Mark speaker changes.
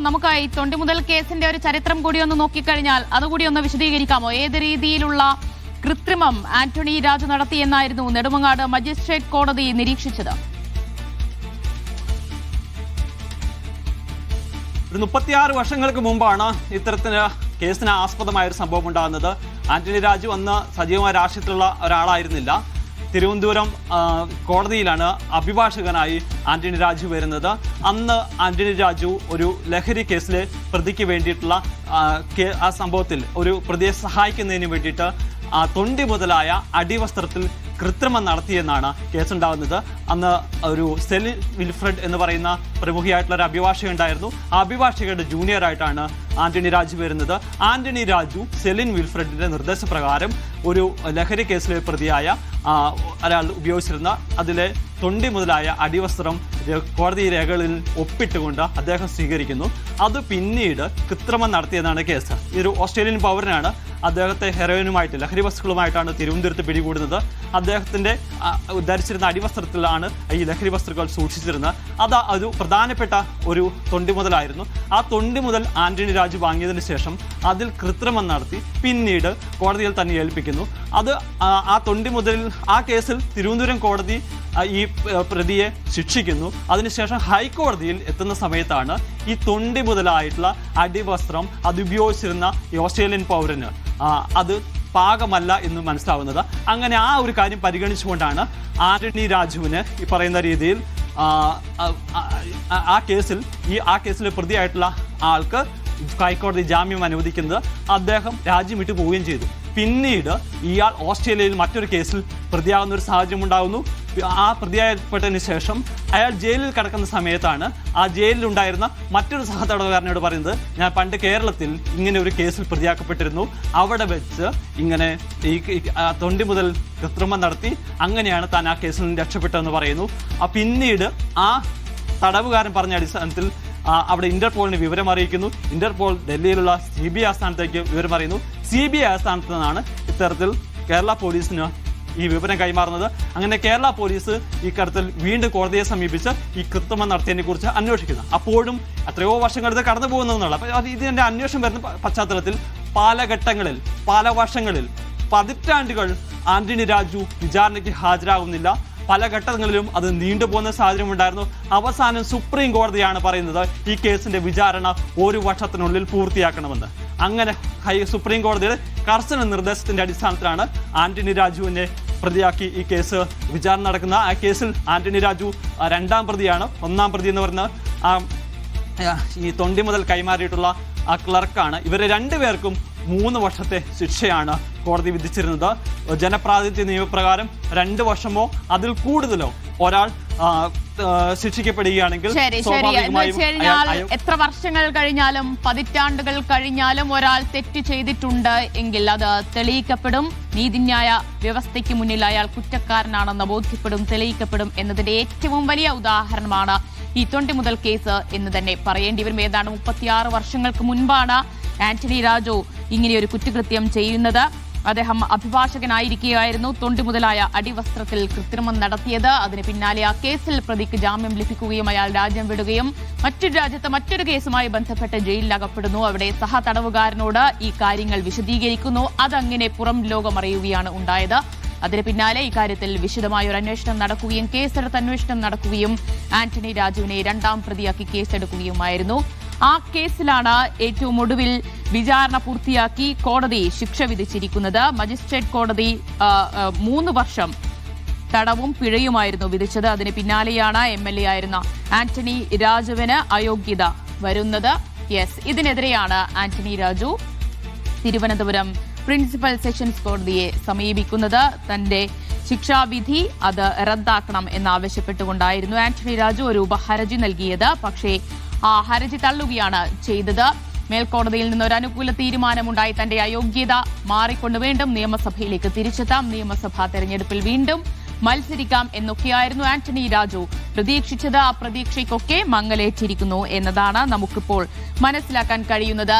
Speaker 1: നമുക്കായി തൊണ്ടിമുതൽ കേസിന്റെ ഒരു ചരിത്രം കൂടി ഒന്ന് നോക്കിക്കഴിഞ്ഞാൽ അതുകൂടി ഒന്ന് വിശദീകരിക്കാമോ? ഏത് രീതിയിലുള്ള കൃത്രിമം ആന്റണി രാജു നടത്തിയെന്നായിരുന്നു നെടുമങ്ങാട് മജിസ്ട്രേറ്റ് കോടതി നിരീക്ഷിച്ചത്?
Speaker 2: ഒരു 36 വർഷങ്ങൾക്ക് മുമ്പാണ് ഇത്തരത്തിന് കേസിന് ആസ്പദമായ ഒരു സംഭവം ഉണ്ടാകുന്നത്. ആന്റണി രാജു അന്ന് സജീവമായ രാഷ്ട്രീയത്തിലുള്ള ഒരാളായിരുന്നില്ല. തിരുവനന്തപുരം കോടതിയിലാണ് അഭിഭാഷകനായി ആന്റണി രാജു വരുന്നത്. അന്ന് ആന്റണി രാജു ഒരു ലഹരി കേസിലെ പ്രതിക്ക് വേണ്ടിയിട്ടുള്ള ആ സംഭവത്തിൽ ഒരു പ്രതിയെ സഹായിക്കുന്നതിന് വേണ്ടിയിട്ട് തൊണ്ടി മുതലായ അടിവസ്ത്രത്തിൽ കൃത്രിമം നടത്തിയെന്നാണ് കേസുണ്ടാകുന്നത്. അന്ന് ഒരു സെലിൻ വിൽഫ്രഡ് എന്ന് പറയുന്ന പ്രമുഖയായിട്ടുള്ള ഒരു അഭിഭാഷക ഉണ്ടായിരുന്നു. ആ അഭിഭാഷകയുടെ ജൂനിയറായിട്ടാണ് ആന്റണി രാജു വരുന്നത്. ആന്റണി രാജു സെലിൻ വിൽഫ്രഡിന്റെ നിർദ്ദേശപ്രകാരം ഒരു ലഹരി കേസിലെ പ്രതിയായ ഒരാൾ ഉപയോഗിച്ചിരുന്ന അതിലെ തൊണ്ടി മുതലായ അടിവസ്ത്രം കോടതി രേഖകളിൽ ഒപ്പിട്ടുകൊണ്ട് അദ്ദേഹം സ്വീകരിക്കുന്നു. അത് പിന്നീട് കൃത്രിമം നടത്തിയെന്നാണ് കേസ്. ഈ ഒരു ഓസ്ട്രേലിയൻ പൗരനാണ്. അദ്ദേഹത്തെ ഹെറോയിനുമായിട്ട് ലഹരി വസ്തുക്കളുമായിട്ടാണ് തിരുവനന്തപുരത്ത് പിടികൂടുന്നത്. അദ്ദേഹത്തിന്റെ ധരിച്ചിരുന്ന അടിവസ്ത്രത്തിലാണ് ഈ ലഹരി വസ്തുക്കൾ സൂക്ഷിച്ചിരുന്നത്. അത് ഒരു പ്രധാനപ്പെട്ട ഒരു തൊണ്ടി മുതലായിരുന്നു. ആ തൊണ്ടി മുതൽ ആന്റണി രാജു വാങ്ങിയതിന് ശേഷം അതിൽ കൃത്രിമം നടത്തി പിന്നീട് കോടതിയിൽ തന്നെ ഏൽപ്പിക്കുന്നു. അത് ആ തൊണ്ടി മുതലിൽ ആ കേസിൽ തിരുവനന്തപുരം കോടതി ഈ പ്രതിയെ ശിക്ഷിക്കുന്നു. അതിനുശേഷം ഹൈക്കോടതിയിൽ എത്തുന്ന സമയത്താണ് ഈ തൊണ്ടി മുതലായിട്ടുള്ള അടിവസ്ത്രം അത് ഉപയോഗിച്ചിരുന്ന ഈ ഓസ്ട്രേലിയൻ പൗരന് അത് പാകമല്ല എന്ന് മനസ്സിലാവുന്നത്. അങ്ങനെ ആ ഒരു കാര്യം പരിഗണിച്ചുകൊണ്ടാണ് ആന്റണി രാജുവിന് ഈ പറയുന്ന രീതിയിൽ ആ കേസിൽ പ്രതിയായിട്ടുള്ള ആൾക്ക് ഹൈക്കോടതി ജാമ്യം അനുവദിക്കുന്നത്. അദ്ദേഹം രാജ്യം വിട്ടു പോവുകയും ചെയ്തു. പിന്നീട് ഇയാൾ ഓസ്ട്രേലിയയിൽ മറ്റൊരു കേസിൽ പ്രതിയാകുന്ന ഒരു സാഹചര്യം ഉണ്ടാകുന്നു. ആ പ്രതിയായപ്പെട്ടതിന് ശേഷം അയാൾ ജയിലിൽ കിടക്കുന്ന സമയത്താണ് ആ ജയിലിലുണ്ടായിരുന്ന മറ്റൊരു സഹതടവുകാരനോട് പറയുന്നത്, ഞാൻ പണ്ട് കേരളത്തിൽ ഇങ്ങനെ ഒരു കേസിൽ പ്രതിയാക്കപ്പെട്ടിരുന്നു, അവിടെ വെച്ച് ഇങ്ങനെ ഈ തൊണ്ടി മുതൽ കൃത്രിമം നടത്തി, അങ്ങനെയാണ് താൻ ആ കേസിൽ നിന്ന് രക്ഷപ്പെട്ടതെന്ന് പറയുന്നു. പിന്നീട് ആ തടവുകാരൻ പറഞ്ഞ അടിസ്ഥാനത്തിൽ അവിടെ ഇന്റർപോളിന് വിവരം അറിയിക്കുന്നു. ഇന്റർപോൾ ഡൽഹിയിലുള്ള CBI ആസ്ഥാനത്തേക്ക് വിവരം അറിയുന്നു. CBI ആസ്ഥാനത്ത് നിന്നാണ് ഇത്തരത്തിൽ കേരള പോലീസിന് ഈ വിവരം കൈമാറുന്നത്. അങ്ങനെ കേരള പോലീസ് ഈ കാര്യത്തിൽ വീണ്ടും കോടതിയെ സമീപിച്ച് ഈ കൃത്രിമം നടത്തിയതിനെ കുറിച്ച് അന്വേഷിക്കുന്നു. അപ്പോഴും എത്രയോ വർഷങ്ങൾ ഇത് കടന്നു പോകുന്നതെന്നുള്ള ഇതിന്റെ അന്വേഷണം വരുന്ന പശ്ചാത്തലത്തിൽ പല വർഷങ്ങളിൽ പതിറ്റാണ്ടുകൾ ആന്റണി രാജു വിചാരണയ്ക്ക് ഹാജരാകുന്നില്ല. പല ഘട്ടങ്ങളിലും അത് നീണ്ടുപോകുന്ന സാഹചര്യം ഉണ്ടായിരുന്നു. അവസാനം സുപ്രീം കോടതിയാണ് പറയുന്നത് ഈ കേസിന്റെ വിചാരണ 1 വർഷത്തിനുള്ളിൽ പൂർത്തിയാക്കണമെന്ന്. അങ്ങനെ സുപ്രീം കോടതിയുടെ കർശന നിർദ്ദേശത്തിന്റെ അടിസ്ഥാനത്തിലാണ് ആന്റണി രാജുവിനെ പ്രതിയാക്കി ഈ കേസ് വിചാരണ നടക്കുന്ന. ആ കേസിൽ ആന്റണി രാജു 2ാം പ്രതിയാണ്. 1ാം പ്രതി എന്ന് പറയുന്ന ഈ തൊണ്ടി മുതൽ കൈമാറിയിട്ടുള്ള ആ ക്ലർക്കാണ്. ഇവരെ 2 പേർക്കും 3 വർഷത്തെ ശിക്ഷയാണ് കോടതി വിധിച്ചിരുന്നത്. ജനപ്രാതിനിധ്യ നിയമപ്രകാരം 2 വർഷമോ അതിൽ കൂടുതലോ ഒരാൾ ശിക്ഷിക്കപ്പെടുകയാണെങ്കിൽ
Speaker 1: എത്ര വർഷങ്ങൾ കഴിഞ്ഞാലും പതിറ്റാണ്ടുകൾ കഴിഞ്ഞാലും ഒരാൾ തെറ്റ് ചെയ്തിട്ടുണ്ട് എങ്കിൽ അത് തെളിയിക്കപ്പെടും. നീതിന്യായ വ്യവസ്ഥയ്ക്ക് മുന്നിൽ അയാൾ കുറ്റക്കാരനാണെന്ന് ബോധ്യപ്പെടും, തെളിയിക്കപ്പെടും എന്നതിന്റെ ഏറ്റവും വലിയ ഉദാഹരണമാണ് ഈ തൊണ്ടി മുതൽ കേസ് എന്ന് തന്നെ പറയേണ്ടി വരും. ഏതാണ്ട് 36 വർഷങ്ങൾക്ക് മുൻപാണ് ആന്റണി രാജു ഇങ്ങനെയൊരു കുറ്റകൃത്യം ചെയ്യുന്നത്. അദ്ദേഹം അഭിഭാഷകനായിരിക്കുകയായിരുന്നു. തൊണ്ടി മുതലായ അടിവസ്ത്രത്തിൽ കൃത്രിമം നടത്തിയത്. അതിന് പിന്നാലെ ആ കേസിൽ പ്രതിക്ക് ജാമ്യം ലഭിക്കുകയും അയാൾ രാജ്യം വിടുകയും മറ്റൊരു രാജ്യത്ത് മറ്റൊരു കേസുമായി ബന്ധപ്പെട്ട് ജയിലിൽ അകപ്പെടുന്നു. അവിടെ സഹതടവുകാരനോട് ഈ കാര്യങ്ങൾ വിശദീകരിക്കുന്നു. അതങ്ങനെ പുറം ലോകം അറിയുകയാണ് ഉണ്ടായത്. അതിന് പിന്നാലെ ഇക്കാര്യത്തിൽ വിശദമായ ഒരു അന്വേഷണം നടക്കുകയും കേസെടുത്ത് അന്വേഷണം നടക്കുകയും ആന്റണി രാജുവിനെ 2ാം പ്രതിയാക്കി കേസെടുക്കുകയുമായിരുന്നു. ആ കേസിലാണ് ഏറ്റവും ഒടുവിൽ വിചാരണ പൂർത്തിയാക്കി കോടതി ശിക്ഷ വിധിച്ചിരിക്കുന്നത്. മജിസ്ട്രേറ്റ് കോടതി 3 വർഷം തടവും പിഴയുമായിരുന്നു വിധിച്ചത്. അതിന് പിന്നാലെയാണ് MLA ആയിരുന്ന ആന്റണി രാജുവിന് അയോഗ്യത വരുന്നത്. ഇതിനെതിരെയാണ് ആന്റണി രാജു തിരുവനന്തപുരം പ്രിൻസിപ്പൽ സെഷൻസ് കോടതിയെ സമീപിക്കുന്നത്. തന്റെ ശിക്ഷാവിധി അത് റദ്ദാക്കണം എന്നാവശ്യപ്പെട്ടുകൊണ്ടായിരുന്നു ആന്റണി രാജു ഒരു ഉപഹർജി നൽകിയത്. പക്ഷേ ആ ഹർജി തള്ളുകയാണ് ചെയ്തത്. മേൽക്കോടതിയിൽ നിന്ന് ഒരു അനുകൂല തീരുമാനമുണ്ടായി. തന്റെ അയോഗ്യത മാറിക്കൊണ്ട് വീണ്ടും നിയമസഭയിലേക്ക് തിരിച്ചെത്താം, നിയമസഭാ തെരഞ്ഞെടുപ്പിൽ വീണ്ടും മത്സരിക്കാം എന്നൊക്കെയായിരുന്നു ആന്റണി രാജു പ്രതീക്ഷിച്ചത്. ആ പ്രതീക്ഷയ്ക്കൊക്കെ മങ്ങലേറ്റിരിക്കുന്നു എന്നതാണ് നമുക്കിപ്പോൾ മനസ്സിലാക്കാൻ കഴിയുന്നത്.